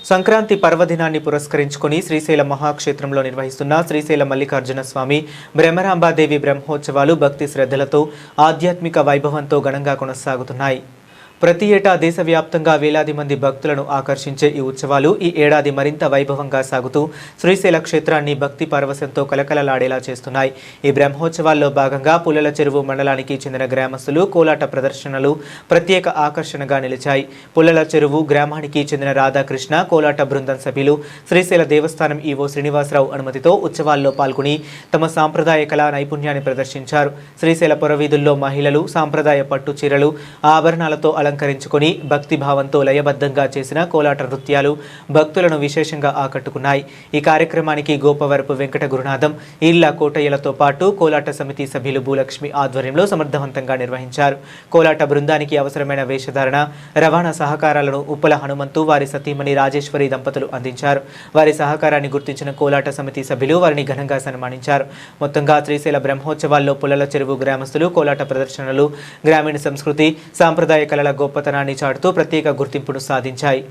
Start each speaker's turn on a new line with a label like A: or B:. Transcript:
A: సంక్రాంతి పర్వదినాన్ని పురస్కరించుకుని శ్రీశైలం మహాక్షేత్రంలో నిర్వహిస్తున్న శ్రీశైల మల్లికార్జున స్వామి బ్రహ్మరాంబాదేవి బ్రహ్మోత్సవాలు భక్తి శ్రద్ధలతో ఆధ్యాత్మిక వైభవంతో ఘనంగా కొనసాగుతున్నాయి. ప్రతి ఏటా దేశవ్యాప్తంగా వేలాది మంది భక్తులను ఆకర్షించే ఈ ఉత్సవాలు ఈ ఏడాది మరింత వైభవంగా సాగుతూ శ్రీశైల క్షేత్రాన్ని భక్తి పరవశంతో కలకలలాడేలా చేస్తున్నాయి. ఈ బ్రహ్మోత్సవాల్లో భాగంగా పుల్లల చెరువు మండలానికి చెందిన గ్రామస్తులు కోలాట ప్రదర్శనలు ప్రత్యేక ఆకర్షణగా నిలిచాయి. పుల్లల చెరువు గ్రామానికి చెందిన రాధాకృష్ణ కోలాట బృందం సభ్యులు శ్రీశైల దేవస్థానం ఈవో శ్రీనివాసరావు అనుమతితో ఉత్సవాల్లో పాల్గొని తమ సాంప్రదాయ కళా నైపుణ్యాన్ని ప్రదర్శించారు. శ్రీశైల పురవీధుల్లో మహిళలు సాంప్రదాయ పట్టు చీరలు ఆభరణాలతో అలంకరించుకొని భక్తి భావంతో లయబద్ధంగా చేసిన కోలాట నృత్యాలు భక్తులను విశేషంగా ఆకట్టుకున్నాయి. ఈ కార్యక్రమానికి గోపవరపు వెంకట గురునాథం, ఈళ్ళ కోటయ్యలతో పాటు కోలాట సమితి సభ్యులు భూలక్ష్మి ఆధ్వర్యంలో సమర్థవంతంగా నిర్వహించారు. కోలాట బృందానికి అవసరమైన వేషధారణ, రవాణా సహకారాలను ఉప్పల హనుమంతు వారి సతీమణి రాజేశ్వరి దంపతులు అందించారు. వారి సహకారాన్ని గుర్తించిన కోలాట సమితి సభ్యులు వారిని ఘనంగా సన్మానించారు. మొత్తంగా శ్రీశైల బ్రహ్మోత్సవాల్లో పుల్లల చెరువు గ్రామస్తులు కోలాట ప్రదర్శనలు గ్రామీణ సంస్కృతి సాంప్రదాయ కళల గొప్పతనాన్ని చాటుతూ ప్రత్యేక గుర్తింపును సాధించాయి.